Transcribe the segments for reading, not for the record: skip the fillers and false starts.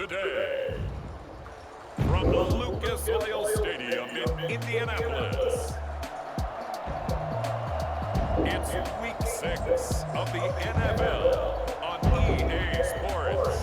today. From the Lucas Oil Stadium in Indianapolis, it's Week 6 of the NFL on EA Sports.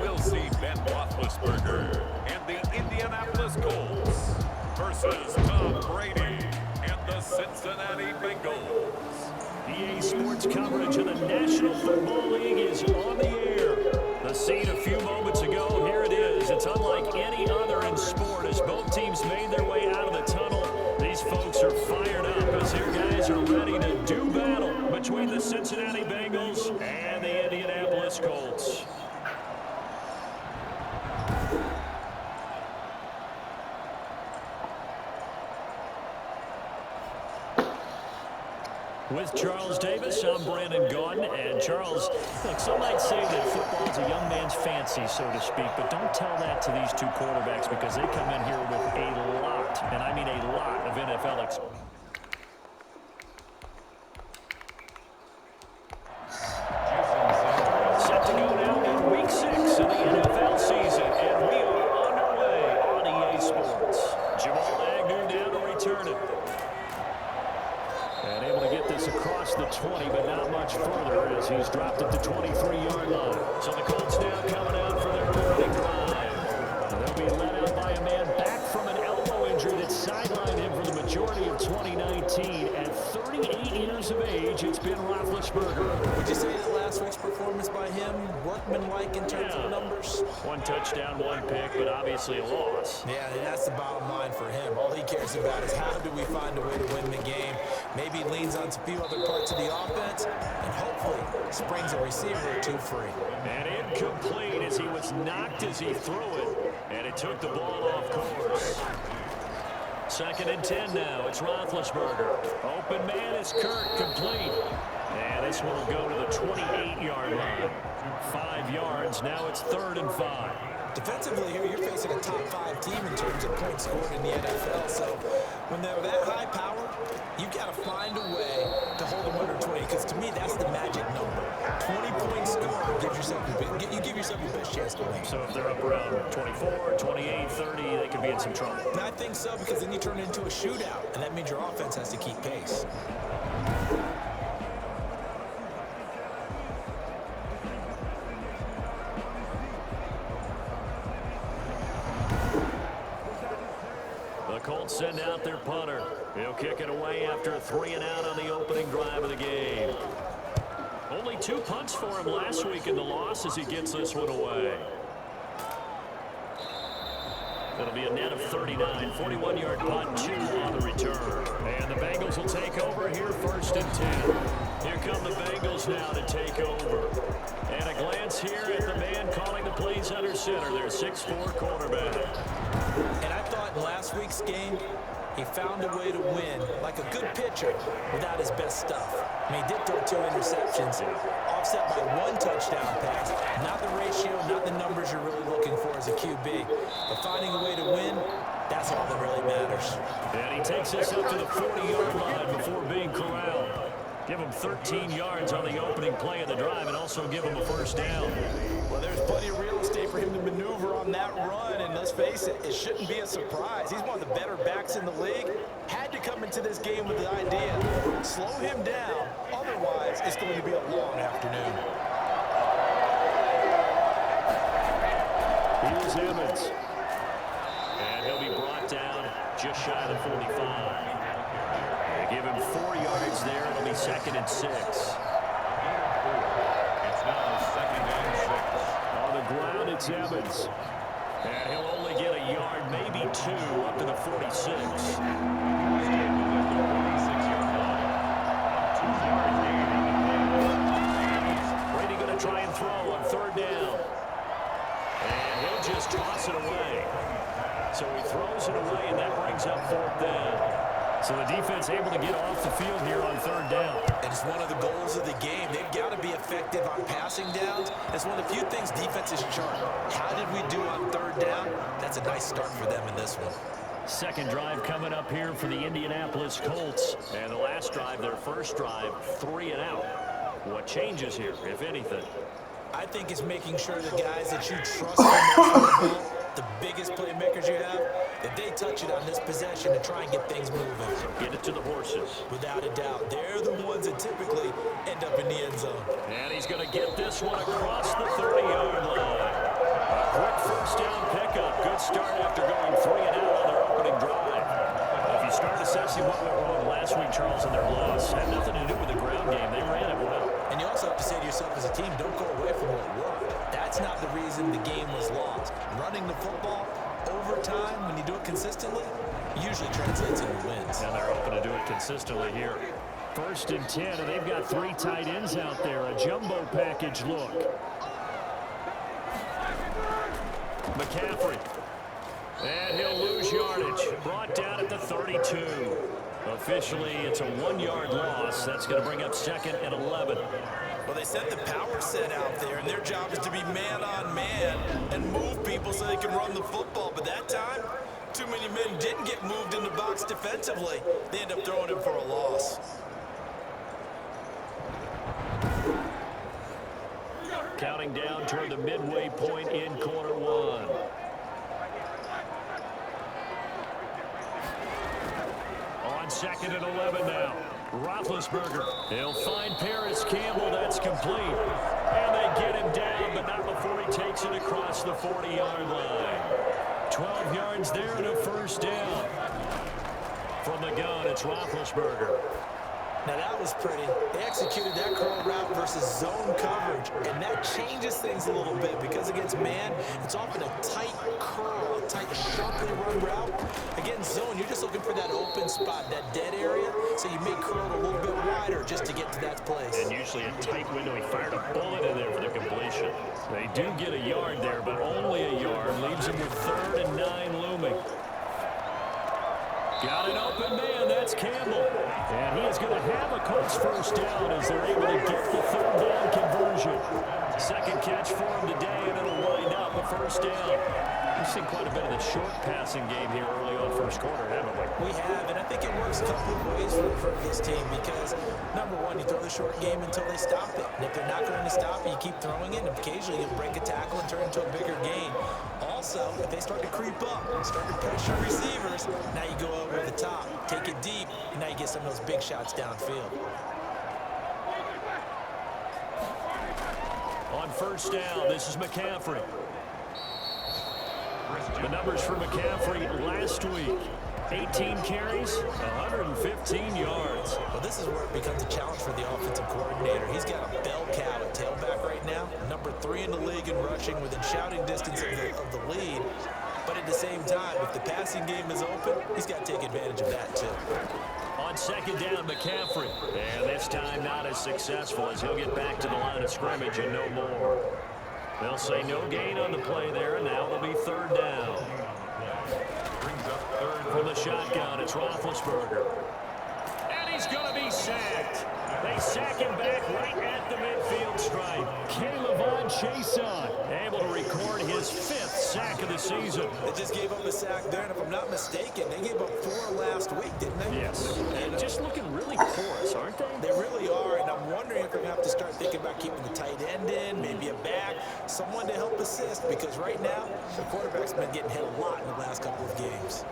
We'll see Ben Roethlisberger and the Indianapolis Colts versus Tom Brady and the Cincinnati Bengals. EA Sports coverage of the National Football League is on the air. The scene a few moments ago, here it is. It's unlike any other in sport as both teams made their way out of the tunnel. These folks are fired up as their guys are ready to do battle between the Cincinnati Bengals and the Indianapolis Colts. With Charles Davis, I'm Brandon Gaudin. And Charles, look, some might say that football is a young man's fancy, so to speak, but don't tell that to these two quarterbacks because they come in here with a lot, and I mean a lot, of NFL experience. Set to go now in Week 6 of the NFL season, and we are underway on EA Sports. Jamal Agnew now to return it. And able to get this across the 20, but not much further as he's dropped it to 23-yard line. So the Colts now coming out for their opening drive. They'll be led out by a man back from an elbow injury that sidelined him for the majority of 2019. At 38 years of age, it's been Roethlisberger. Would you say that last week's performance by him, workmanlike in terms of numbers? One touchdown, one pick, but obviously a loss. Yeah, and that's the bottom line for him. All he cares about is how do we find a way to win the game. Maybe leans on a few other parts of the offense, and hopefully springs a receiver or two free. And incomplete as he was knocked as he threw it, and it took the ball off course. 2nd and 10 now. It's Roethlisberger. Open man is Kirk, complete. And this one will go to the 28-yard line. 5 yards. Now it's 3rd and 5. Defensively here, you're facing a top 5 team in terms of points scored in the NFL. So when they're that high power, you've got to find a way to hold them under 20. Because to me, that's the magic number. 20-point score gives yourself you give yourself your best chance to win. So if they're up around 24, 28, 30, they could be in some trouble. And I think so, because then you turn it into a shootout, and that means your offense has to keep pace. The Colts send out their punter. He'll kick it away after a 3-and-out on the opening drive of the game. Only 2 punts for him last week in the loss as he gets this one away. It'll be a net of 39, 41-yard punt, 2 on the return. And the Bengals will take over here 1st and 10. Here come the Bengals now to take over. And a glance here at the man calling the plays under center, their 6'4" quarterback. And I thought in last week's game, he found a way to win, like a good pitcher, without his best stuff. I mean, he did throw 2 interceptions, offset by 1 touchdown pass. Not the ratio, not the numbers you're really looking for as a QB. But finding a way to win, that's all that really matters. And he takes this up to the 40-yard line before being corralled. Give him 13 yards on the opening play of the drive and also give him a 1st down. Well, there's plenty of real estate for him to maneuver on that run, and let's face it, it shouldn't be a surprise. He's one of the better backs in the league. Had to come into this game with the idea, slow him down, otherwise it's going to be a long afternoon. Here's Evans. And he'll be brought down just shy of the 45. They give him 4 yards there. It'll be 2nd and 6. It's now 2nd and 6. On the ground, it's Evans. And he'll only get a yard, maybe 2, up to the 46. Brady going to try and throw on 3rd down. And he'll just toss it away. So he throws it away, and that brings up 4th down. So the defense able to get off the field here on third down. And it's one of the goals of the game. They've got to be effective on passing downs. It's one of the few things defenses chart. How did we do on third down? That's a nice start for them in this one. Second drive coming up here for the Indianapolis Colts. And the last drive, their first drive, 3 and out. What changes here, if anything? I think it's making sure the guys that you trust the most, the biggest playmakers you have, that they touch it on this possession and try and get things moving. Get it to the horses. Without a doubt, they're the ones that typically end up in the end zone. And he's going to get this one across the 30-yard line. A quick first down pickup. Good start after going 3 and out on their opening drive. If you start assessing what went wrong last week, Charles, in their loss, had nothing to do with the ground game. They ran it well. And you also have to say to yourself as a team, don't go away from what worked. That's not the reason the game was lost. Running the football over time, when you do it consistently, usually translates into wins. And they're hoping to do it consistently here. 1st and 10, and they've got 3 tight ends out there. A jumbo package look. McCaffrey. And he'll lose yardage. Brought down at the 32. Officially, it's a 1-yard loss. That's going to bring up 2nd and 11. Well, they set the power set out there, and their job is to be man-on-man and move people so they can run the football. But that time, too many men didn't get moved in the box defensively. They end up throwing him for a loss. Counting down toward the midway point in quarter 1. On 2nd and 11 now. Roethlisberger. He'll find Paris Campbell. That's complete. And they get him down, but not before he takes it across the 40-yard line. 12 yards there and a first down. From the gun, it's Roethlisberger. Now that was pretty. They executed that curl route versus zone coverage, and that changes things a little bit because against man, it's often a tight curl, a tight, sharply run route. Against zone, you're just looking for that open spot, that dead area, so you may curl it a little bit wider just to get to that place. And usually a tight window. He fired a bullet in there for the completion. They do get a yard there, but only a yard. Leaves him with 3rd and 9 looming. Got an open man, that's Campbell. And he is going to have a Colts first down as they're able to get the 3rd down conversion. 2nd catch for him today, and it'll wind up a first down. We've seen quite a bit of the short passing game here early on first quarter, haven't we? We have, and I think it works a couple of ways for this team because, number one, you throw the short game until they stop it. And if they're not going to stop it, you keep throwing it, and occasionally you'll break a tackle and turn it into a bigger gain. Also, if they start to creep up and start to pressure receivers, now you go over the top, take it deep, and now you get some of those big shots downfield. On first down, this is McCaffrey. The numbers for McCaffrey last week. 18 carries, 115 yards. Well, this is where it becomes a challenge for the offensive coordinator. He's got a bell cow at tailback right now, number 3 in the league in rushing within shouting distance of the lead. But at the same time, if the passing game is open, he's got to take advantage of that too. On 2nd down, McCaffrey. And this time not as successful as he'll get back to the line of scrimmage and no more. They'll say no gain on the play there, and now it'll be 3rd down. From the shotgun, it's Roethlisberger. And he's going to be sacked. They sack him back right at the midfield stripe. K'Lavon Chaisson able to record his 5th sack of the season. They just gave up a sack there, and if I'm not mistaken, they gave up 4 last week, didn't they? Yes. And just looking really porous, aren't they? They really are, and I'm wondering if they're going to have to start thinking about keeping the tight end in, maybe a back, someone to help assist, because right now, the quarterback's been getting hit a lot in the last couple of games.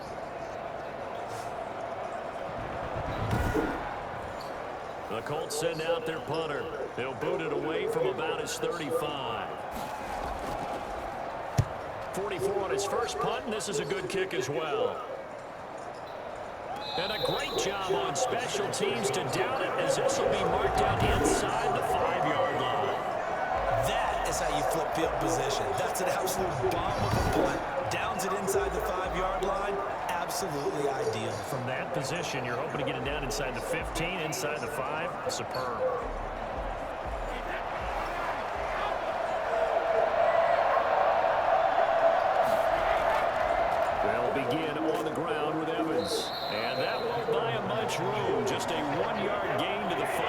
The Colts send out their punter. They'll boot it away from about his 35. 44 on his first punt, and this is a good kick as well. And a great job on special teams to down it, as this will be marked out inside the 5-yard line. That is how you flip field position. That's an absolute bomb of a punt. Downs it inside the 5-yard line. Absolutely ideal. From that position, you're hoping to get it down inside the 15, inside the 5. Superb. They'll begin on the ground with Evans. And that won't buy him 1-yard gain to the 5.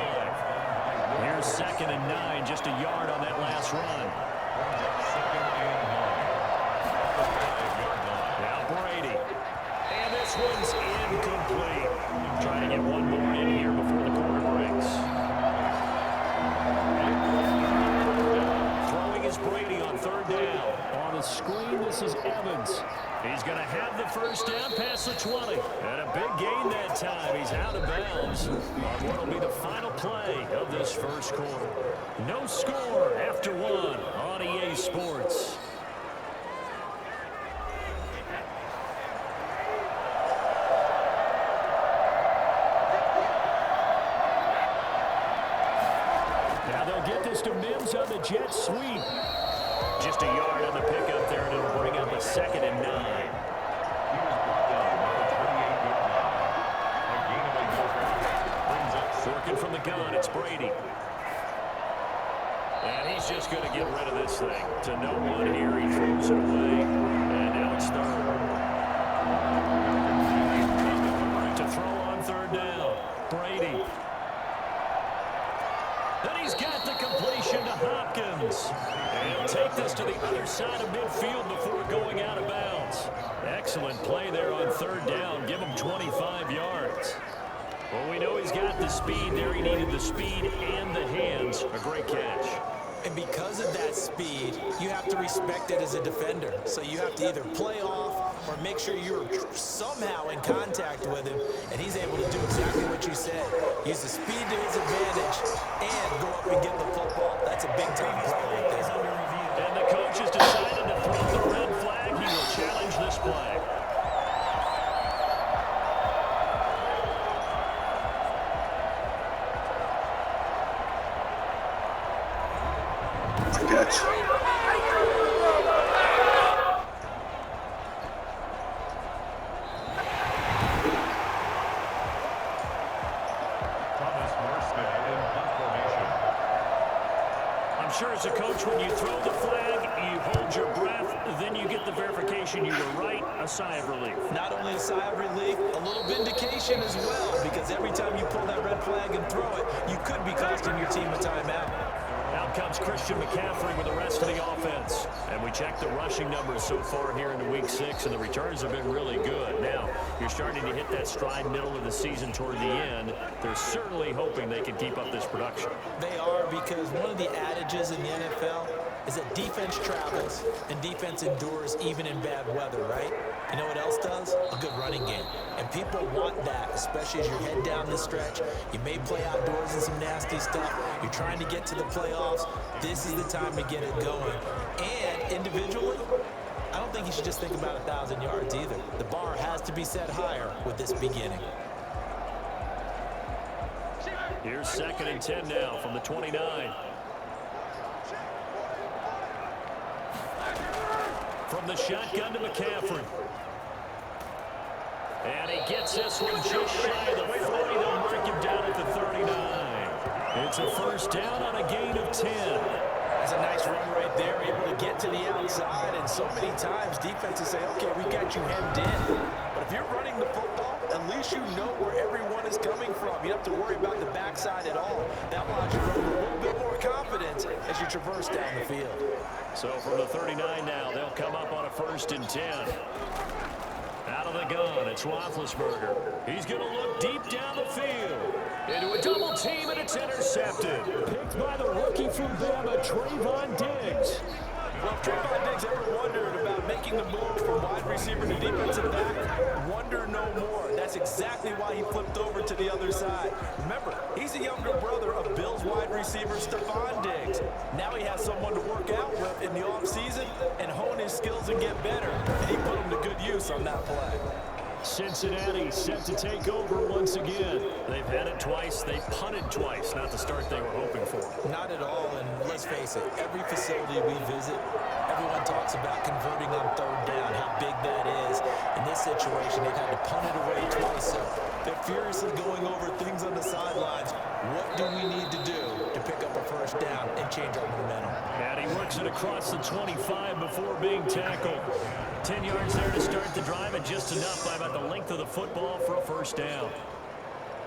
Here's 2nd and 9, just a yard on that last run. Now Brady. And this one's incomplete. Trying to get one more in here before the quarter breaks. Throwing is Brady on 3rd down. On the screen, this is Evans. He's going to have the first down past the 20. And a big gain that time. He's out of bounds on what will be the final play of this first quarter. No score after 1 on EA Sports. Now they'll get this to Mims on the jet sweep. Just a yard on the pickup there, and it'll bring up a 2nd and 9. Working from the gun, it's Brady. And he's just going to get rid of this thing. To no one here, he throws it away. And now it's 3rd. To throw on 3rd down, Brady. Then he's got the completion to Hopkins. And he'll take this to the other side of midfield before going out of bounds. Excellent play there on 3rd down. Give him 25 yards. Well, we know he's got the speed there. He needed the speed and the hands. A great catch. And because of that speed, you have to respect it as a defender. So you have to either play off or make sure you're somehow in contact with him. And he's able to do exactly what you said. Use the speed to his advantage and go up and get the football. That's a big-time play right there. And the coach has decided to throw the red flag. He will challenge this play. Catch. I'm sure as a coach, when you throw the flag, you hold your breath, then you get the verification you were right, a sigh of relief. Not only a sigh of relief, a little vindication as well, because every time you pull that red flag and throw it, you could be costing your team a timeout. Out comes Christian McCaffrey with the rest of the offense. And we check the rushing numbers so far here into Week 6, and the returns have been really good. Now, you're starting to hit that stride middle of the season toward the end. They're certainly hoping they can keep up this production. They are, because one of the adages in the NFL is that defense travels and defense endures even in bad weather, right? You know what else does? A good running game. And people want that, especially as you head down the stretch. You may play outdoors in some nasty stuff. You're trying to get to the playoffs. This is the time to get it going. And individually, I don't think you should just think about 1,000 yards either. The bar has to be set higher with this beginning. Here's 2nd and 10 now from the 29. From the shotgun to McCaffrey. And he gets this one just shy of the 40. They'll mark him down at the 39. It's a first down on a gain of 10. That's a nice run right there, able to get to the outside. And so many times defenses say, okay, we got you hemmed in. But if you're running the football, at least you know where everyone is coming from. You don't have to worry about the backside at all. That allows you to run with a little bit more confidence as you traverse down the field. So from the 39 now, they'll come up on a 1st and 10. Out of the gun, it's Roethlisberger. He's going to look deep down the field. Into a double team, and it's intercepted. Picked by the rookie from Bama, Trayvon Diggs. Well, if Trayvon Diggs ever wondered about making the move from wide receiver to defensive back, wonder no more. That's exactly why he flipped over to the other side. Remember, he's the younger brother of Bills wide receiver Stephon Diggs. Now he has someone to work out with in the offseason and hone his skills and get better. And he put him to good use on that play. Cincinnati set to take over once again. They've had it twice. They punted twice. Not the start they were hoping for. Not at all, and let's face it, every facility we visit, everyone talks about converting on 3rd down, how big that is. In this situation, they've had to punt it away twice, so they're furiously going over things on the sidelines. What do we need to do to pick up a first down and change our momentum? And he works it across the 25 before being tackled. 10 yards there to start the drive, and just enough by about the length of the football for a first down.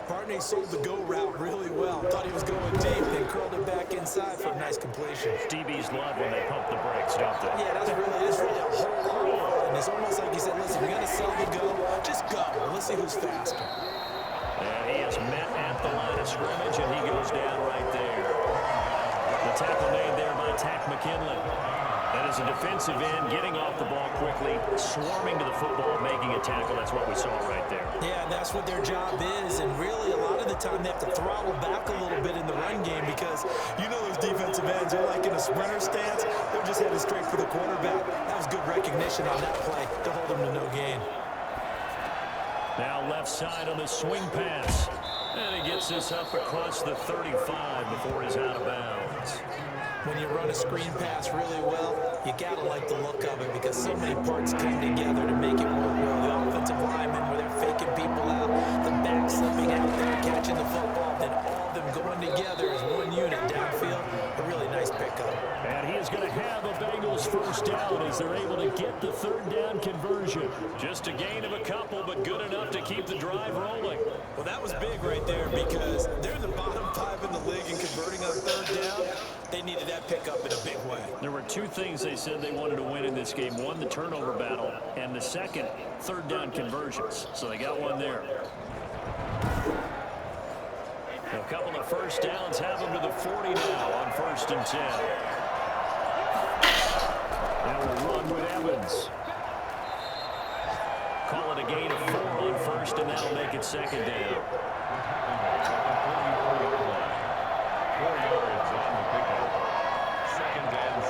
Partner, he sold the go route really well. Thought he was going deep, then curled it back inside for a nice completion. DBs love when they pump the brakes, don't they? Yeah, it's really a whole lot of fun. It's almost like he said, listen, you're going to sell the go, just go. Let's see who's faster. And he is met at the line of scrimmage, and he goes down right there. The tackle made there by Tack McKinley. And as a defensive end, getting off the ball quickly, swarming to the football, making a tackle. That's what we saw right there. Yeah, that's what their job is. And really, a lot of the time, they have to throttle back a little bit in the run game because you know those defensive ends are like in a sprinter stance. They're just headed straight for the quarterback. That was good recognition on that play to hold them to no gain. Now left side on the swing pass. And he gets this up across the 35 before he's out of bounds. When you run a screen pass really well, you gotta like the look of it because so many parts come together to make it work well. The offensive linemen, where they're faking people out, the back slipping out there, catching the football, then all of them going together as one unit downfield. A really nice pickup. And he is going to have a Bengals first down as they're able to get the third down conversion. Just a gain of a couple, but good enough to keep the drive rolling. Well, that was big right there because they're in the bottom 5 in the league in converting on third down. They needed that pickup in a big way. There were two things they said they wanted to win in this game. One, the turnover battle, and the second, third down conversions. So they got one there. A couple of first downs have them to the 40 now on 1st and 10. Now we'll run with Evans. Call it a gain of 4 on first, and that'll make it second down. 4 yards on the pickup. 2nd and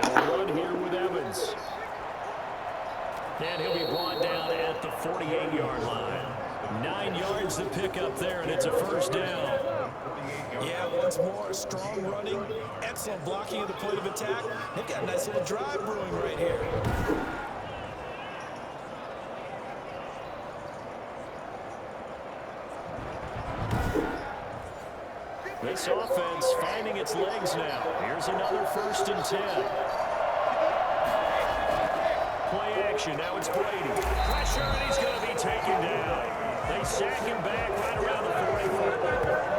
6. They'll run here with Evans. And he'll be brought down at the 48-yard line. 9 yards to pick up there, and it's a first down. Yeah, once more, strong running, excellent blocking at the point of attack. They've got a nice little drive brewing right here. This offense finding its legs now. Here's another 1st and 10. Play action. Now it's Brady. Pressure, and he's going to be taken down. They sack him back right around the 44.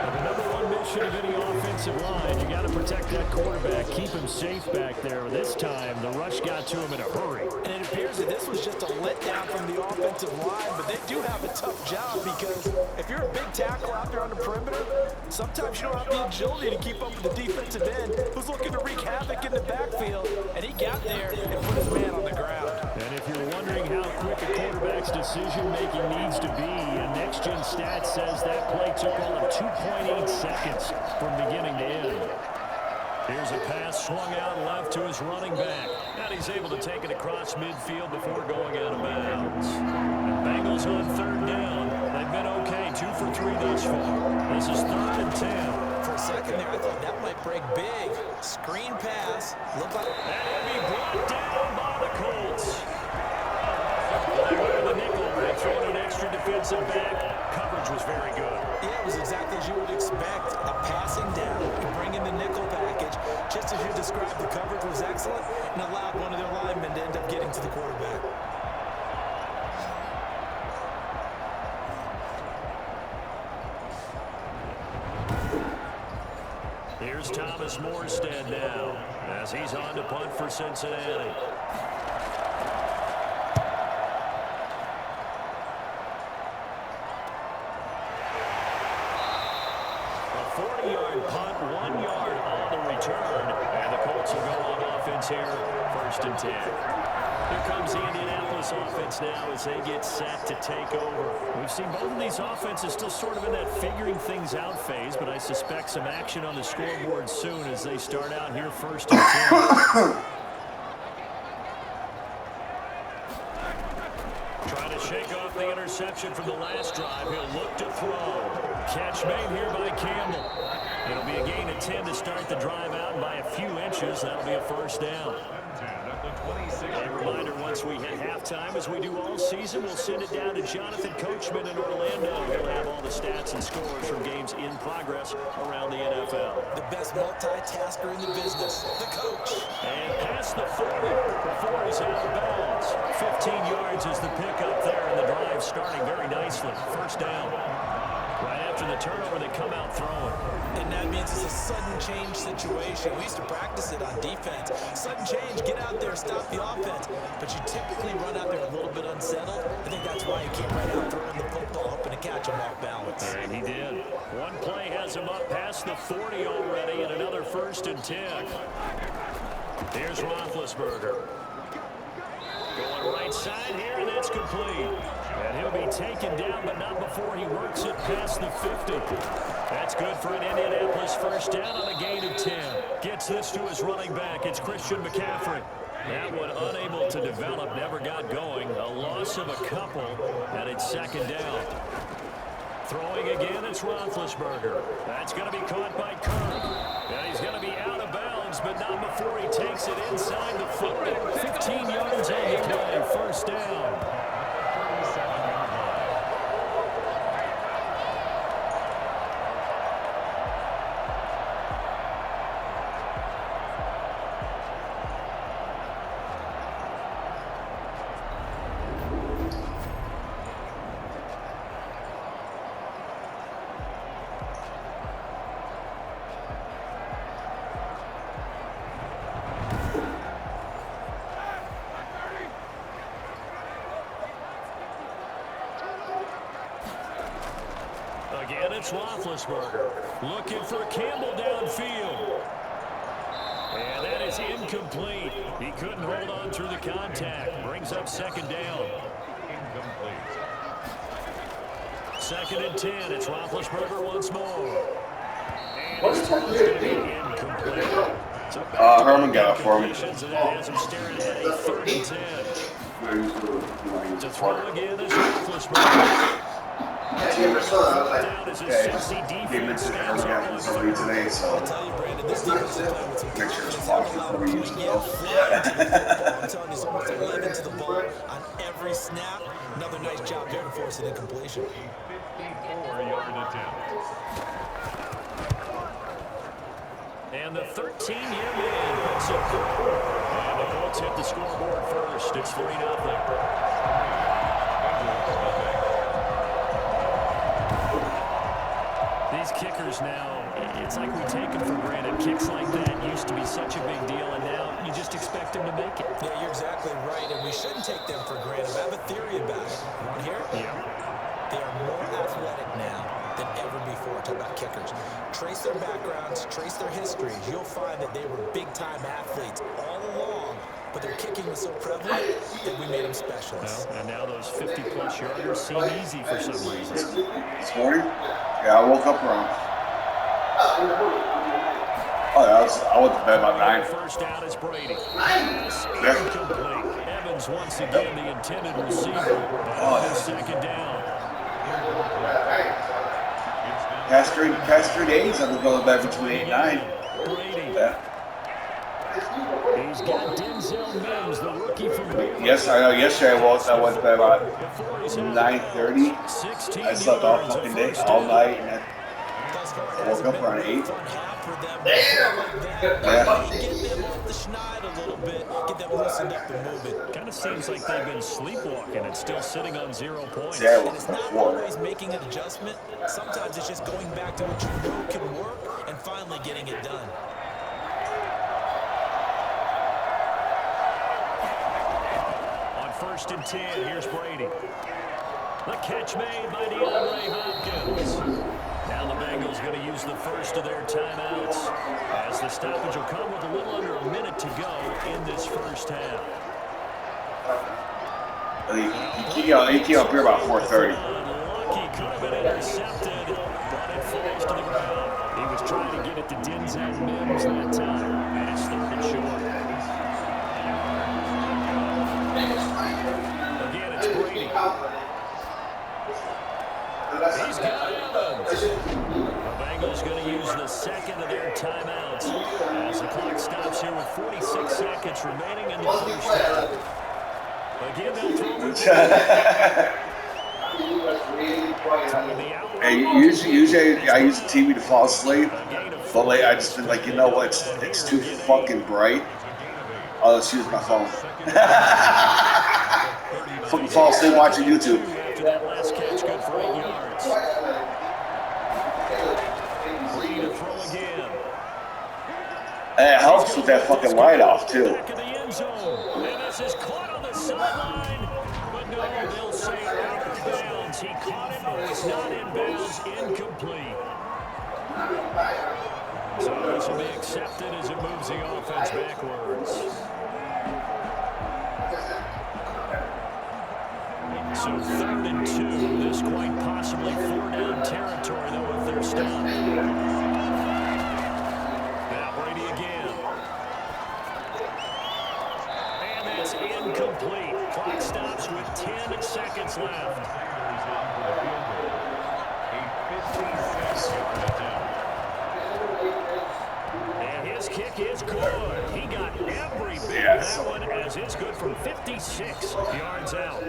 The number one mission of any offensive line, you got to protect that quarterback, keep him safe back there. This time, the rush got to him in a hurry. And it appears that this was just a letdown from the offensive line, but they do have a tough job because if you're a big tackle out there on the perimeter, sometimes you don't have the agility to keep up with the defensive end who's looking to wreak havoc in the backfield, and he got there and put his man on the ground. And if you're wondering how quick a quarterback's decision-making needs to be, Next Gen Stats says that play took all of 2.8 seconds from beginning to end. Here's a pass swung out left to his running back. And he's able to take it across midfield before going out of bounds. And Bengals on third down. They've been okay, 2 for 3 thus far. This is 3rd and 10. For a second there, I thought that might break big. Screen pass. Looked like... And he'll be brought down by the Colts. They go to the nickel. They throw in an extra defensive back. Coverage was very good. Yeah, it was exactly as you would expect. A passing down, bring in the nickel package. Just as you described, the coverage was excellent and allowed one of their linemen to end up getting to the quarterback. Here's Thomas Morstead now as he's on to punt for Cincinnati. A 40-yard punt, 1 yard on the return, and the Colts will go on offense here, 1st and 10. Here comes the Indianapolis offense now as they get set to take over. We've seen both of these offenses still sort of in that figuring things out phase, but I suspect some action on the scoreboard soon as they start out here 1st and 10. Trying to shake off the interception from the last drive. He'll look to throw. Catch made here by Campbell. It'll be a gain of 10 to start the drive out, and by a few inches, that'll be a first down. A reminder, once we hit halftime, as we do all season, we'll send it down to Jonathan Coachman in Orlando. He'll have all the stats and scores from games in progress around the NFL. The best multitasker in the business, the coach. And past the 40 before he's out of bounds. 15 yards is the pickup there, and the drive starting very nicely. First down. Right after the turnover, they come out throwing. And that means it's a sudden change situation. We used to practice it on defense. Sudden change, get out there, stop the offense. But you typically run out there a little bit unsettled. I think that's why he came right out throwing the football, hoping to catch him off balance. And he did. One play has him up past the 40 already, and another 1st and 10. Here's Roethlisberger. Going right side here, and that's complete. And he'll be taken down, but not before he works it past the 50. That's good for an Indianapolis first down on a gain of 10. Gets this to his running back. It's Christian McCaffrey. That one unable to develop, never got going. A loss of a couple, and it's 2nd down. Throwing again, it's Roethlisberger. That's going to be caught by Kirk. And he's going to be out of bounds, but not before he takes it inside the 40. 15 yards on the play, first down. Again, it's Roethlisberger looking for Campbell downfield. And that is incomplete. He couldn't hold on through the contact. Brings up 2nd down. Incomplete. 2nd and 10. It's Roethlisberger once more. And his throw is going to be incomplete. So Herman got it for me. So that has him staring at a 3rd and 10. To throw again is Roethlisberger. Down as his Cincy defense stands on for me today, so I'll tell you, Brandon, this defense is playing with some make sure it's confidence. blocked before we use the ball. I'm telling you, it's almost 11 to the ball on every snap. Another nice job there to force an incompletion. 54-yard attempt. And the 13-year man puts it through. And the Colts hit the scoreboard first. It's 3-0. These kickers now, it's like we take them for granted. Kicks like that used to be such a big deal, and now you just expect them to make it. Yeah, you're exactly right, and we shouldn't take them for granted. I have a theory about it. You want to hear it? Yeah. They are more athletic now than ever before. Talk about kickers. Trace their backgrounds, trace their histories. You'll find that they were big-time athletes all along, but their kicking was so prevalent that we made them specialists. Well, and now those 50-plus yarders seem easy for some reason. This morning, yeah, I woke up wrong. Oh, yeah, I went to bed about 9. First down is Brady. Pass incomplete. Evans once again the intended receiver. On his 2nd down. Past 3 days, I've been going to bed between 8 and 9. Brady. Yeah. He's got Denzel Mims, the rookie from Baylor. Yes, I know. Yesterday I went to bed about 9:30. I slept all fucking day, all night, and I woke up around 8. Get them off the schneid a little bit, get them loosened up and moving. Kind of seems like they've been sleepwalking and still sitting on 0 points. Yeah, And it's not always making an adjustment. Sometimes it's just going back to what you know can work and finally getting it done. On 1st and 10, here's Brady. The catch made by DeAndre Hopkins. Now the Bengals going to use the first of their timeouts, as the stoppage will come with a little under a minute to go in this first half. He came up here about 4:30. Lucky could have been intercepted, but it falls to the ground. He was trying to get it to Denzel Mims that time, and it's 3rd and short. Again, it's Brady. Brady. He's got Evans. The Bengals going to use the second of their timeouts as the clock stops here with 46 seconds remaining in the first half. Again, they'll throw Hey, usually I use the TV to fall asleep, but lately I just been like, you know what? It's too fucking bright. Oh, let's use my phone. Fucking fall asleep watching YouTube. After that last catch, good for 8 yards. Brady to throw again. And it helps with that fucking light off too. Back of the end zone. And this is caught on the sideline. But no, they'll say out of bounds. He caught it, but was not in bounds. Incomplete. So this will be accepted as it moves the offense backwards. So 3rd and 2. This quite possibly 4-down territory, though, if they're stopped. Now Brady again. And that's incomplete. Clock stops with 10 seconds left. And his kick is good. He got every bit of that one as it's good from 56 yards out.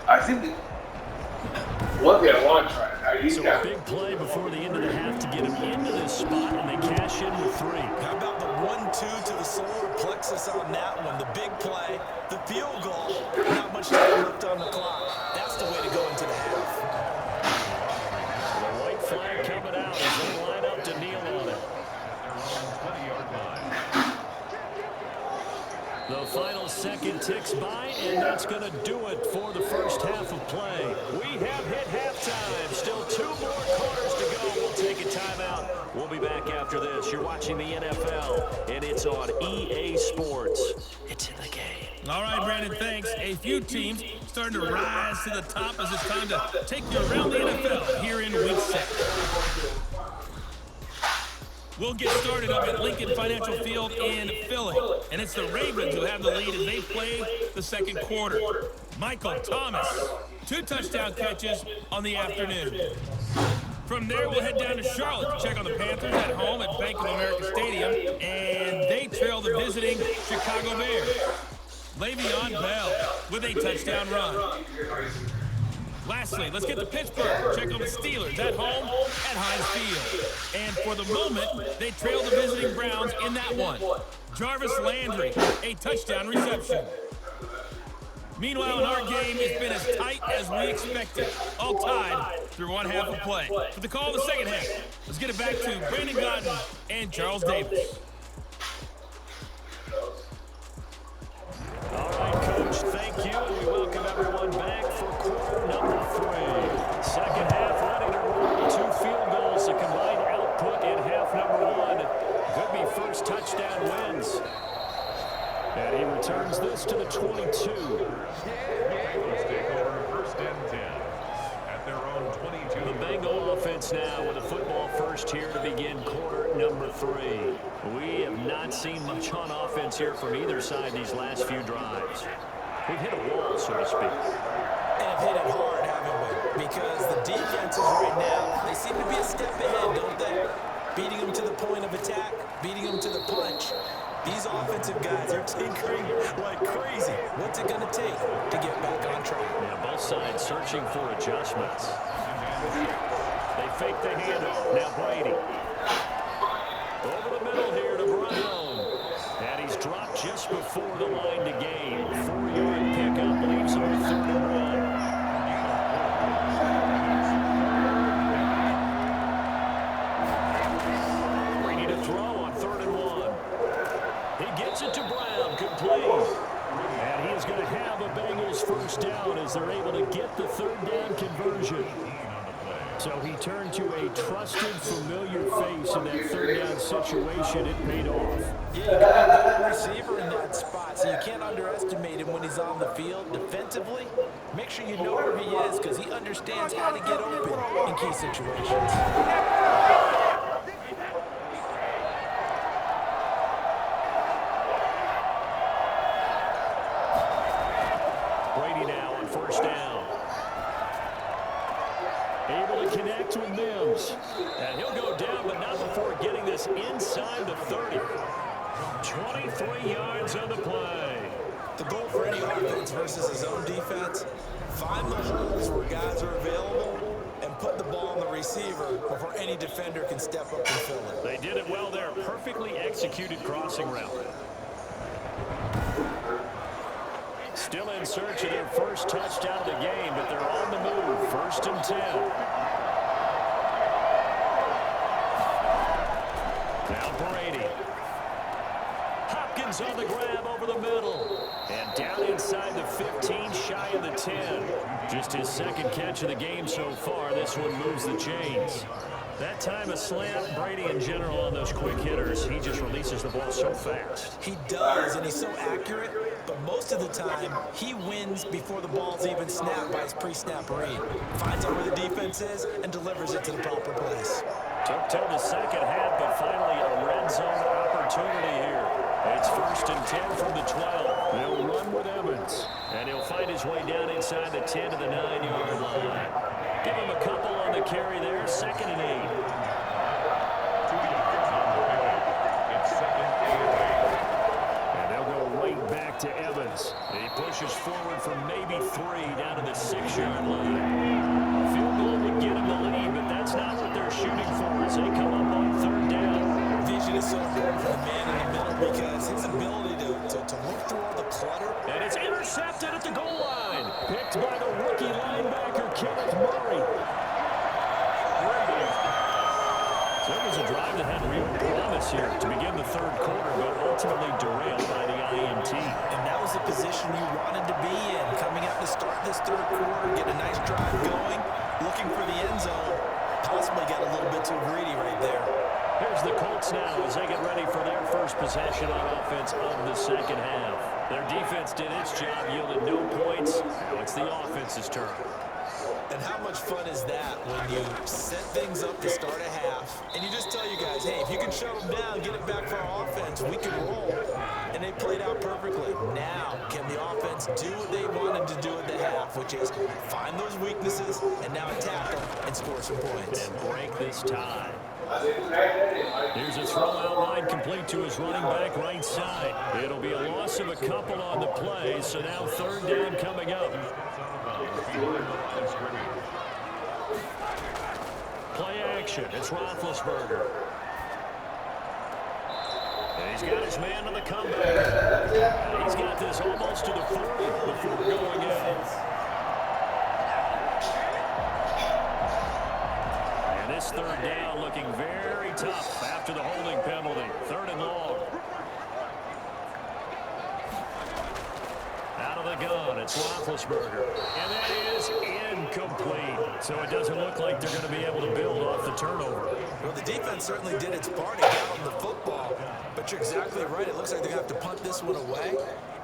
I think one thing I want to try. So a big play before the end of the half to get him into this spot, and they cash in with 3. How about the 1-2 to the solar plexus on that one? The big play, the field goal, not much time left on the clock. That's the way to go into the half. The white flag coming out as they line up to kneel on it. 20-yard line. The final second ticks by, and that's going to do it for the first half of play. We have hit halftime. Still 2 more quarters to go. We'll take a timeout. We'll be back after this. You're watching the NFL, and it's on EA Sports. It's in the game. All right, Brandon, thanks. A few teams starting to rise to the top as it's time to take you around the NFL here in Week 6. We'll get started up at Lincoln Financial Field in Philly. And it's the Ravens who have the lead as they play the second quarter. Michael Thomas, 2 touchdown catches on the afternoon. From there, we'll head down to Charlotte to check on the Panthers at home at Bank of America Stadium. And they trail the visiting Chicago Bears. Le'Veon Bell with a touchdown run. Lastly, let's get to Pittsburgh. Check on the Steelers at home at Heinz Field. And for the moment, they trail the visiting Browns in that one. Jarvis Landry, a touchdown reception. Meanwhile, in our game, it's been as tight as we expected. All tied through one half of play. For the call of the second half, let's get it back to Brandon Godden and Charles Davis. All right, Coach, thank you. And we welcome everyone back for quarter number 3. Second half ready to roll. 2 field goals, the combined output in half number 1. Could be first touchdown wins. And he returns this to the 22. Bengals take over 1st and 10 at their own 22. The Bengal offense now with a football first here to begin quarter number 3. We have not seen much on offense here from either side these last few drives. We've hit a wall, so to speak. And have hit it hard, haven't we? Because the defenses right now, they seem to be a step ahead, don't they? Beating them to the point of attack, beating them to the punch. These offensive guys are tinkering like crazy. What's it going to take to get back on track? Yeah, both sides searching for adjustments. They fake the handoff. Now Brady. Over the middle here to Brown. And he's dropped just before the line to gain. 4-yard pickup leaves him with 3rd and 1. Brady to throw on 3rd and 1. He gets it to Brown, complete. And he is going to have a Bengals first down as they're able to get the 3rd down conversion. So he turned to a trusted, familiar face in that 3rd down situation. It paid off. Yeah, you got a good receiver in that spot, so you can't underestimate him when he's on the field. Defensively, make sure you know where he is because he understands how to get open in key situations. to connect with Mims. And he'll go down, but not before getting this inside the 30. 23 yards on the play. The goal for any offense versus his own defense, find the holes where guys are available and put the ball on the receiver before any defender can step up and fill it. They did it well there. Perfectly executed crossing route. Still in search of their first touchdown of the game, but they're on the move. 1st and 10. Now Brady. Hopkins on the grab over the middle. And down inside the 15, shy of the 10. Just his second catch of the game so far. This one moves the chains. That time a slant, Brady in general on those quick hitters, he just releases the ball so fast. He does, and he's so accurate, but most of the time, he wins before the ball's even snapped by his pre-snap read. Finds out where the defense is and delivers it to the proper place. Took till the second half, but finally a red zone opportunity here. It's 1st and 10 from the 12. They'll run with Evans, and he'll find his way down inside the 10 to the 9-yard line. Give him a couple on the carry there. 2nd and 8. And they'll go right back to Evans. He pushes forward from maybe 3 down to the 6-yard line. A field goal would get him the lead, but that's not what they're shooting for as they come up on 3rd down. Vision is so important for the man in the middle because his ability to look through all the clutter. And it's intercepted at the goal line. Picked by the rookie linebacker, Kenneth Murray. So it was a drive that had real promise here to begin the 3rd quarter, but ultimately derailed by the INT. And that was the position you wanted to be in. Coming out to start this 3rd quarter, get a nice drive going, looking for the end zone. Possibly got a little bit too greedy right there. Here's the Colts now as they get ready for their first possession on offense of the 2nd half. Their defense did its job, yielded no points. Now it's the offense's turn. And how much fun is that when you set things up to start a half and you just tell you guys, hey, if you can shut them down, get it back for our offense, we can roll. And they played out perfectly. Now, can the offense do what they wanted to do at the half, which is find those weaknesses and now attack them and score some points. And break this tie. Here's a throw out line complete to his running back right side. It'll be a loss of a couple on the play, so now 3rd down coming up. Play action. It's Roethlisberger. And he's got his man on the comeback. And he's got this almost to the 40 before going in. And this 3rd down looking very tough after the holding penalty. 3rd and long. Out of the gun, it's Roethlisberger. And that is incomplete. So it doesn't look like they're going to be able to build off the turnover. Well, the defense certainly did its part to get on the football. But you're exactly right. It looks like they're going to have to punt this one away.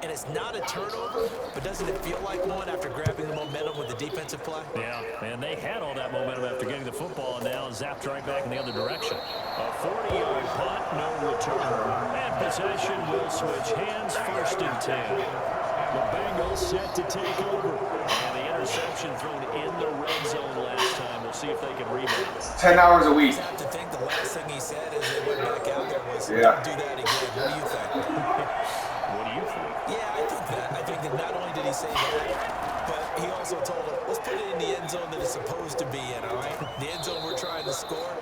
And it's not a turnover, but doesn't it feel like one after grabbing the momentum with the defensive play? Yeah, and they had all that momentum after getting the football and now zapped right back in the other direction. A 40-yard punt, no return. And possession will switch hands. 1st and 10. The Bengals set to take over. And the interception thrown in the red zone last time. We'll see if they can rebound. 10 hours a week. I have to think the last thing he said as they went back out there was, Yeah. don't do that again. What do you think? What do you think? Yeah, I think that. I think that not only did he say that, but he also told him, let's put it in the end zone that it's supposed to be in, all right? The end zone we're trying to score.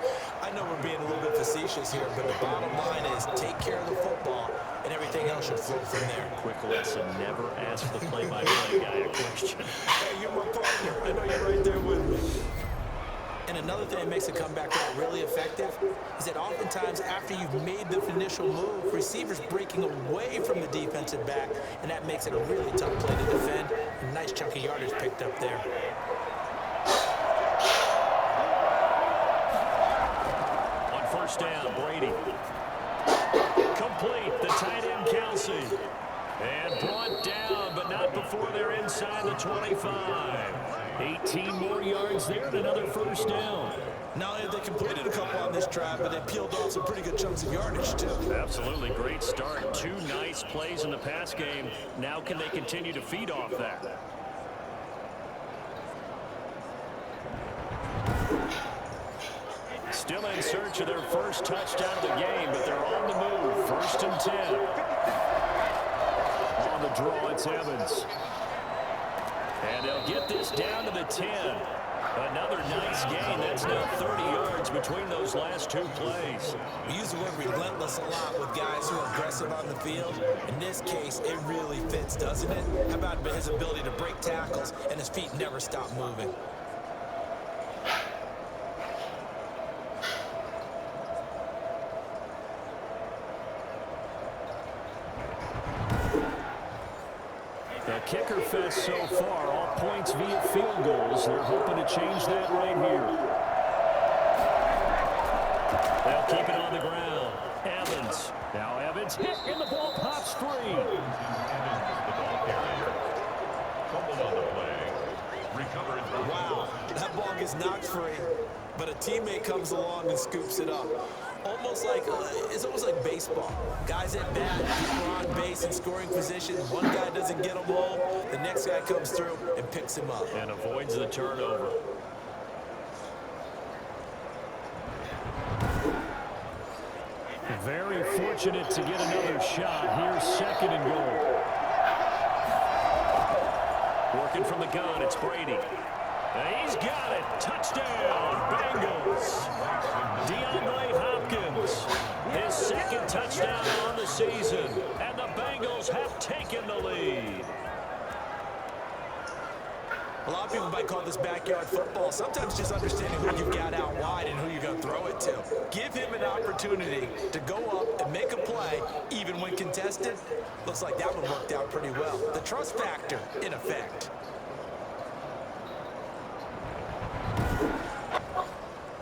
I know we're being a little bit facetious here, but the bottom line is take care of the football, and everything else should flow from there. Quick lesson, never ask the play-by-play guy a question. Hey, you're my partner. I know you're right there with me. And another thing that makes a comeback route really effective is that oftentimes after you've made the initial move, receivers breaking away from the defensive back, and that makes it a really tough play to defend. A nice chunk of yardage picked up there. On 1st down, Brady. Complete, the tight end Kelsey. And brought down, but not before they're inside the 25. 18 more yards there and another 1st down. Not only have they completed a couple on this drive, but they peeled off some pretty good chunks of yardage, too. Absolutely great start. 2 nice plays in the pass game. Now can they continue to feed off that? Still in search of their first touchdown of the game, but they're on the move. 1st and 10. On the draw, it's Evans. And they'll get this down to the 10. Another nice gain. That's now 30 yards between those last 2 plays. We use the word relentless a lot with guys who are aggressive on the field. In this case, it really fits, doesn't it? How about his ability to break tackles and his feet never stop moving? The kicker fest so far, all points via field goals. They're hoping to change that right here. They'll keep it on the ground. Evans. Now Evans hit, and the ball pops free. Wow, that ball gets knocked free, but a teammate comes along and scoops it up. It's almost like baseball. Guys at bat, people are on base in scoring position. One guy doesn't get them home. The next guy comes through and picks him up. And avoids the turnover. Very fortunate to get another shot. Here's 2nd and goal. Working from the gun, it's Brady. And he's got it. Touchdown, Bengals. DeAndre Hopkins, his 2nd touchdown on the season. And the Bengals have taken the lead. A lot of people might call this backyard football. Sometimes just understanding who you've got out wide and who you're going to throw it to. Give him an opportunity to go up and make a play, even when contested. Looks like that one worked out pretty well. The trust factor, in effect.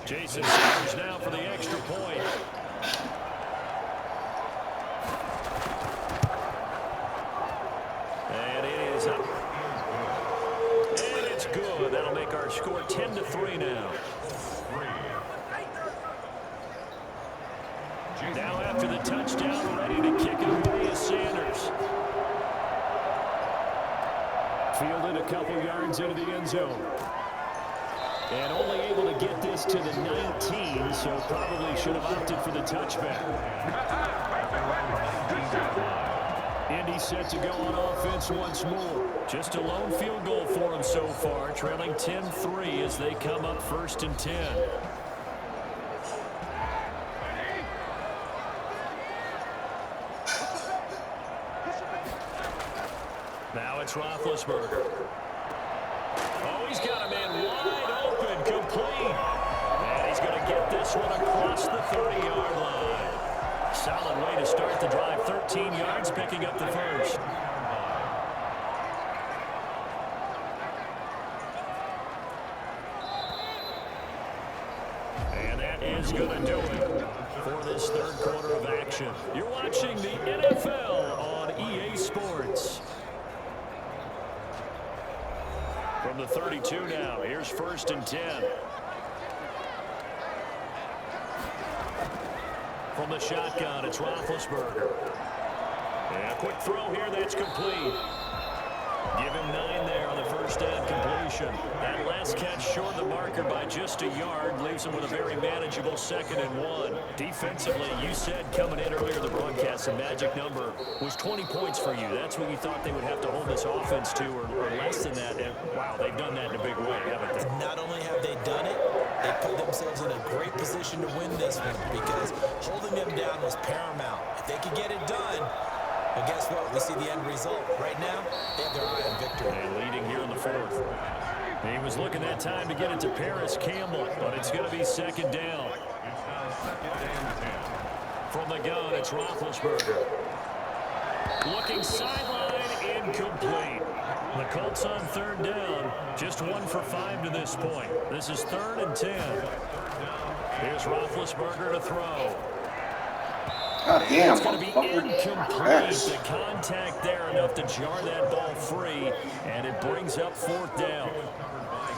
Jason Sanders now for the extra point. And it is up. And it's good. That'll make our score 10-3 now. Now after the touchdown, ready to kick it away is Sanders. Fielded a couple yards into the end zone. And only able to get this to the 19, so probably should have opted for the touchback. Indy set to go on offense once more. Just a lone field goal for him so far, trailing 10-3 as they come up 1st and 10. Now it's Roethlisberger. Oh, he's got a man wide open, complete. And he's going to get this one across the 30-yard line. Solid way to start the drive. 13 yards, picking up the first. And that is going to do it for this 3rd quarter of action. You're watching the NFL on EA Sports. From the 32 now, here's 1st and 10. From the shotgun, it's Roethlisberger. And a quick throw here, that's complete. Give him 9 there on the first down completion. That last catch short the marker by just a yard, leaves him with a very manageable 2nd and 1. Defensively, you said coming in earlier in the broadcast, the magic number was 20 points for you. That's what you thought they would have to hold this offense to, or less than that. And wow, they've done that in a big way, haven't they? Not only have they done it, they put themselves in a great position to win this one because holding them down was paramount. If they could get it done, well, guess what? We see the end result. Right now, they have their eye on victory. And leading here in the 4th. He was looking that time to get it to Paris Campbell, but it's going to be 2nd down. From the gun, it's Roethlisberger. Looking sideline, incomplete. The Colts on 3rd down, just 1 for 5 to this point. This is 3rd and 10. Here's Roethlisberger to throw. God damn, it's going to be incomplete. The contact there enough to jar that ball free, and it brings up 4th down.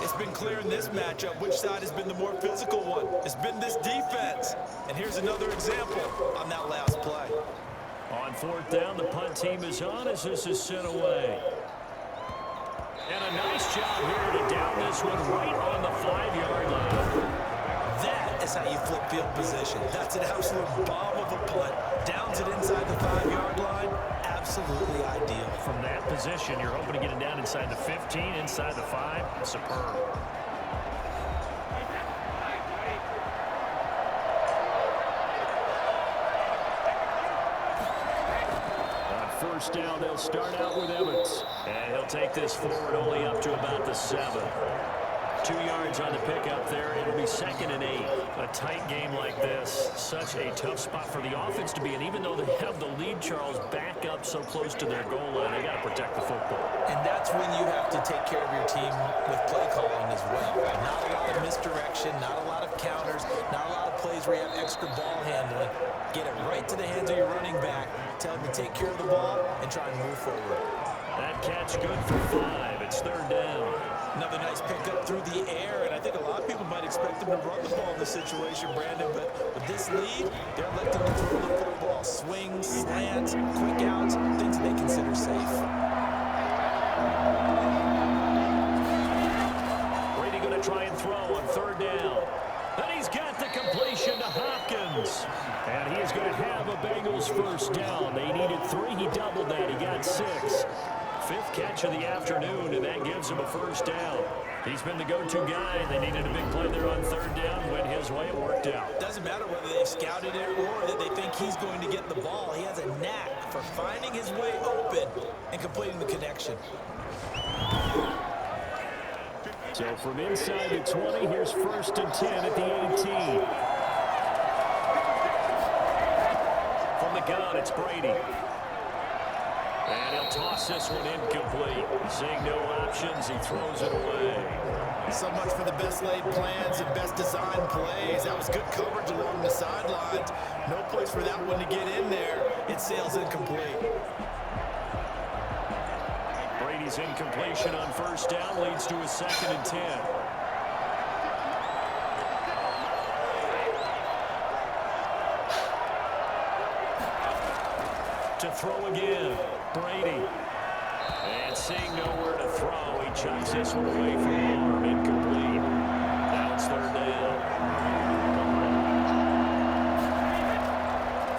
It's been clear in this matchup which side has been the more physical one. It's been this defense. And here's another example on that last play. On 4th down, the punt team is on as this is sent away. And a nice job here to down this one right on the 5-yard line. That is how you flip field position. That's an absolute bomb of a punt. Downs it inside the 5-yard line. Absolutely ideal. From that position, you're hoping to get it down inside the 15, inside the 5. Superb. First down, they'll start out with Evans. And he'll take this forward only up to about the 7. 2 yards on the pickup there. It'll be 2nd and 8. A tight game like this, such a tough spot for the offense to be in. Even though they have the lead, Charles, back up so close to their goal line, they got to protect the football. And that's when you have to take care of your team with play calling as well. Not a lot of misdirection, not a lot of counters, not a lot of plays where you have extra ball handling. Get it right to the hands of your running back. Tell him to take care of the ball and try and move forward. That catch good for 5. It's 3rd down. Another nice pickup through the air, and I think a lot of people might expect them to run the ball in this situation, Brandon, but with this lead, they're electing to throw the football. Swings, slants, quick outs, things they consider safe. Brady going to try and throw on 3rd down. And he's got the completion to Hopkins. And he is going to have a Bengals first down. They needed 3. He doubled that. He got 6. 5th catch of the afternoon, and that gives him a first down. He's been the go-to guy. They needed a big play there on 3rd down. Went his way. It worked out. Doesn't matter whether they scouted it or that they think he's going to get the ball. He has a knack for finding his way open and completing the connection. So from inside the 20, here's 1st and 10 at the 18. From the gun, it's Brady. And he'll toss this one incomplete. Seeing no options, he throws it away. So much for the best laid plans and best designed plays. That was good coverage along the sidelines. No place for that one to get in there. It sails incomplete. Brady's incompletion on 1st down leads to a 2nd and 10. To throw again, Brady. And seeing nowhere to throw, he chucks this one away from arm, incomplete. Now it's 3rd down.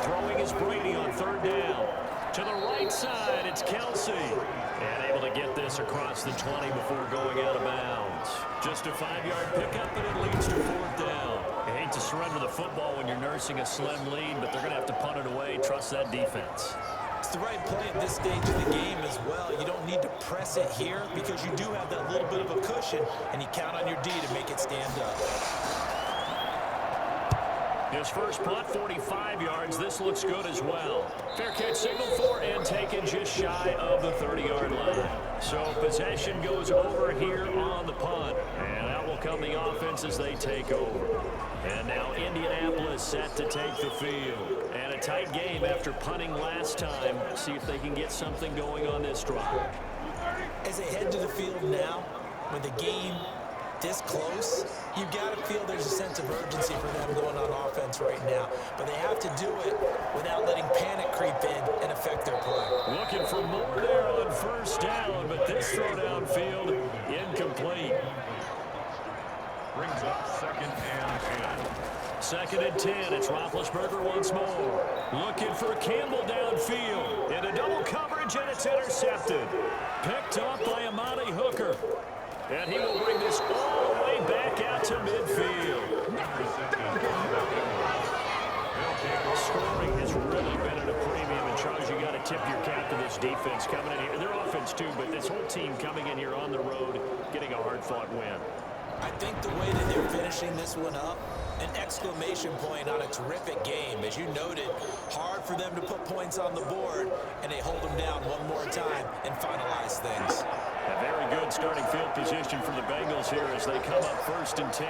Throwing is Brady on 3rd down. To the right side, it's Kelsey. And able to get this across the 20 before going out of bounds. Just a 5-yard pickup, and it leads to 4th down. You hate to surrender the football when you're nursing a slim lead, but they're going to have to punt it away. Trust that defense. It's the right play at this stage of the game as well. You don't need to press it here because you do have that little bit of a cushion, and you count on your D to make it stand up. His first punt, 45 yards. This looks good as well. Fair catch signaled for and taken just shy of the 30-yard line. So possession goes over here on the punt. And out will come the offense as they take over. And now Indianapolis set to take the field. And a tight game after punting last time. See if they can get something going on this drive. As they head to the field now, with the game this close, you got to feel there's a sense of urgency for them going on offense right now. But they have to do it without letting panic creep in and affect their play. Looking for more there on 1st down, but this throw downfield incomplete. Brings up 2nd and 10. 2nd and 10. It's Roethlisberger once more. Looking for Campbell downfield. In a double coverage, and it's intercepted. Picked up by Amani Hooker. And he will bring this all the way back out to midfield. Scoring has really been at a premium, and Charles, you got to tip your cap to this defense coming in here. Their offense too, but this whole team coming in here on the road, getting a hard-fought win. I think the way that they're finishing this one up, an exclamation point on a terrific game. As you noted, hard for them to put points on the board, and they hold them down one more time and finalize things. A very good starting field position for the Bengals here as they come up 1st and 10,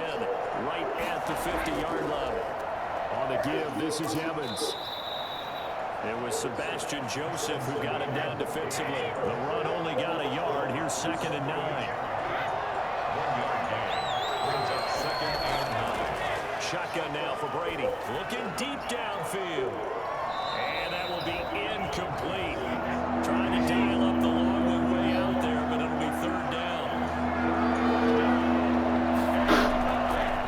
right at the 50-yard line. On the give, this is Evans. It was Sebastian Joseph who got him down defensively. The run only got a yard. Here's 2nd and 9. 1-yard gain. Brings up 2nd and 9. Shotgun now for Brady. Looking deep downfield. And that will be incomplete. Trying to dial up the long way out there, but it'll be 3rd down.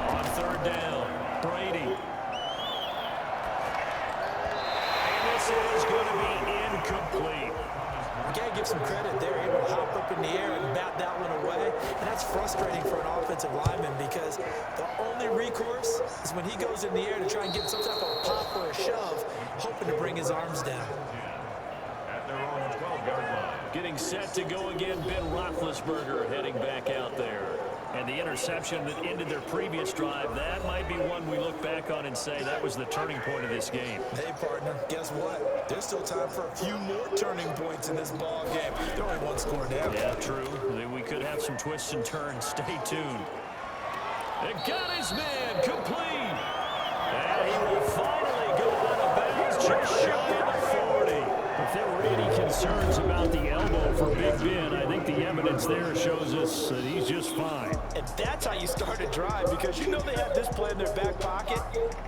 On 3rd down, Brady. offensive lineman because the only recourse is when he goes in the air to try and get some type of pop or a shove, hoping to bring his arms down. At their own 12-yard line. Getting set to go again, Ben Roethlisberger heading back out there. And the interception that ended their previous drive, that might be one we look back on and say that was the turning point of this game. Hey, partner, guess what? There's still time for a few more turning points in this ball game. They're only one score down. Yeah, true. We could have some twists and turns. Stay tuned. It got his man complete. And he will finally go out of bounds just shy of the 40. If there were any concerns about the elbow for Big Ben, I think the evidence there shows us that he's just fine. And that's how you start a drive, because you know they had this play in their back pocket,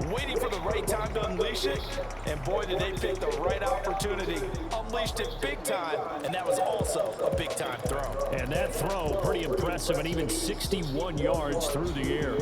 waiting for the right time to unleash it. And boy, did they pick the right opportunity. Unleashed it big time, and that was also a big-time throw. And that throw, pretty impressive, and even 61 yards through the air.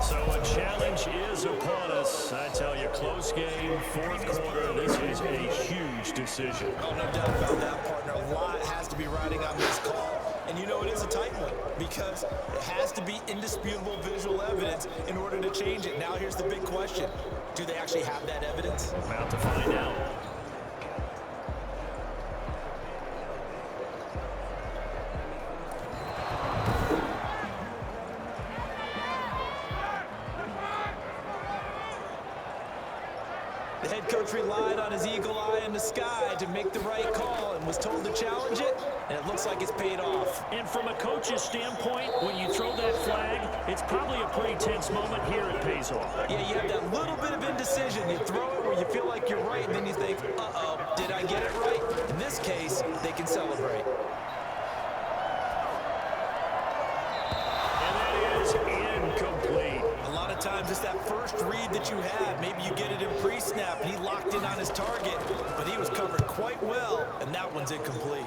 So a challenge is upon us. I tell you, close game, fourth quarter. This is a huge decision. Oh, no doubt about that, partner. A lot has to be riding on this call. And you know it is a tight one because it has to be indisputable visual evidence in order to change it. Now here's the big question. Do they actually have that evidence? About to find out. The head coach relied on his eagle eye in the sky to make the right call and was told to challenge it, and it looks like it's paid off. And from a coach's standpoint, when you throw that flag, it's probably a pretty tense moment. Here it pays off. Yeah, you have that little bit of indecision. You throw it where you feel like you're right, and then you think, uh-oh, did I get it right? In this case, they can celebrate. And that is incomplete. A lot of times it's that first read that you have. Maybe you get it in pre-snap, and he locked in on his target, but he was covered quite well, and that one's incomplete.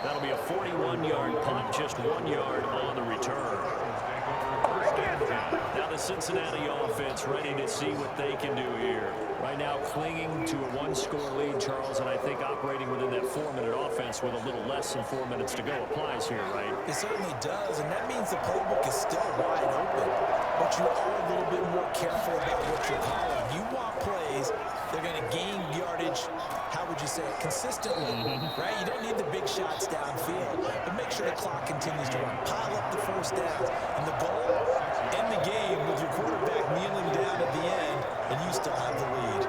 That'll be a 41-yard punt, just 1 yard on the return. Now the Cincinnati offense ready to see what they can do here. Right now clinging to a one-score lead, Charles, and I think operating within that 4-minute offense with a little less than 4 minutes to go applies here, right? It certainly does, and that means the playbook is still wide open. But you are a little bit more careful about what you're calling. You want plays, they're going to gain yardage, how would you say it, consistently, right? You don't need the big shots downfield, but make sure the clock continues to run. Pile up the first downs, and the goal, end the game with your quarterback kneeling down at the end, and you still have the lead.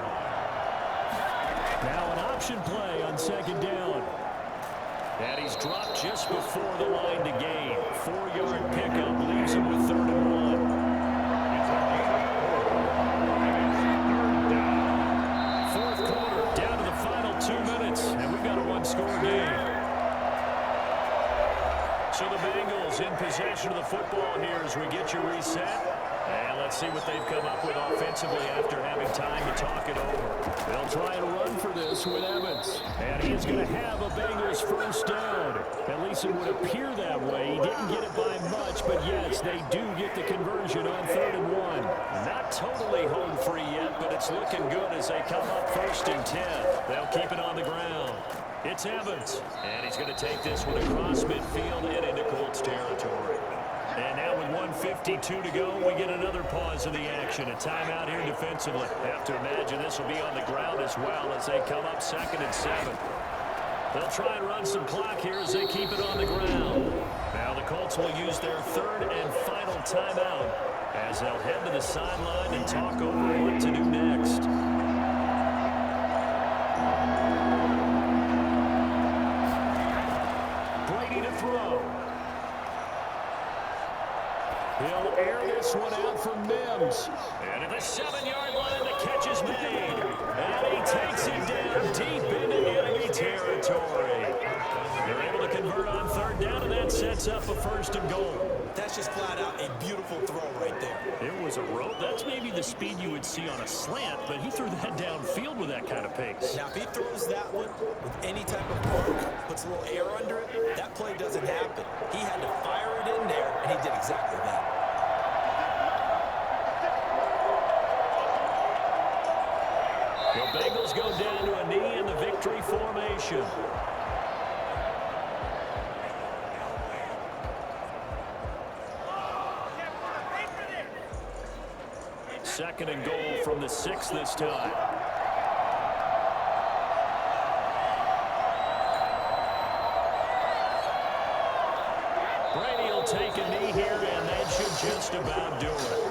Now an option play on second down. And he's dropped just before the line to gain. 4-yard pickup leaves him with 3rd and 1. Fourth quarter, down to the final 2 minutes, and we've got a one-score game. So the Bengals in possession of the football here as we get you reset. And let's see what they've come up with offensively after having time to talk it over. They'll try and run for this with Evans. And he is going to have a Bengals first down. At least it would appear that way. He didn't get it by much, but yes, they do get the conversion on 3rd and 1. Not totally home free yet, but it's looking good as they come up 1st and 10. They'll keep it on the ground. It's Evans, and he's going to take this one across midfield and into Colts territory. And now with 1:52 to go, we get another pause in the action. A timeout here defensively. Have to imagine this will be on the ground as well as they come up 2nd and 7. They'll try and run some clock here as they keep it on the ground. Now the Colts will use their 3rd and final timeout as they'll head to the sideline and talk over what to do next. Brady to throw. He'll air this one out for Mims. And at the 7-yard line, the catch is made. And he takes it down deep into enemy territory. They're able to convert on 3rd down, and that sets up a 1st and goal. That's just flat out a beautiful throw right there. It was a rope. That's maybe the speed you would see on a slant, but he threw that downfield with that kind of pace. Now, if he throws that one with any type of arc, puts a little air under it, that play doesn't happen. He had to fire it in there, and he did exactly that. The Bengals Cowboys go down to a knee in the victory formation. Second and goal from the 6 this time. Brady will take a knee here, and that should just about do it.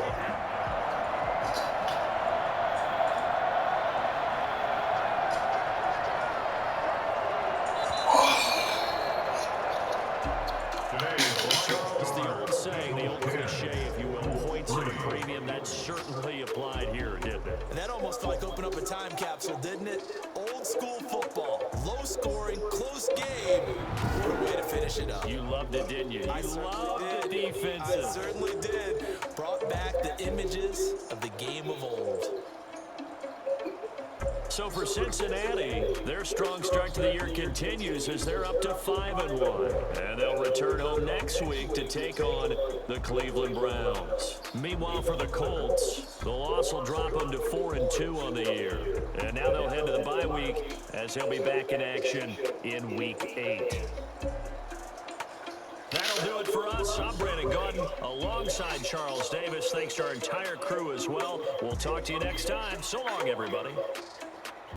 It's the old saying, the old cliche, if you will, points at a premium. That certainly applied here, didn't it? And that almost felt like opened up a time capsule, didn't it? Old school football, low scoring, close game. What a way to finish it up. You loved it, didn't you? You loved the defensive. I certainly did. Brought back the images of the game of old. So for Cincinnati, their strong start to the year continues as they're up to 5-1. And they'll return home next week to take on the Cleveland Browns. Meanwhile, for the Colts, the loss will drop them to 4-2 on the year. And now they'll head to the bye week as they'll be back in action in Week 8. That'll do it for us. I'm Brandon Gaudin alongside Charles Davis. Thanks to our entire crew as well. We'll talk to you next time. So long, everybody.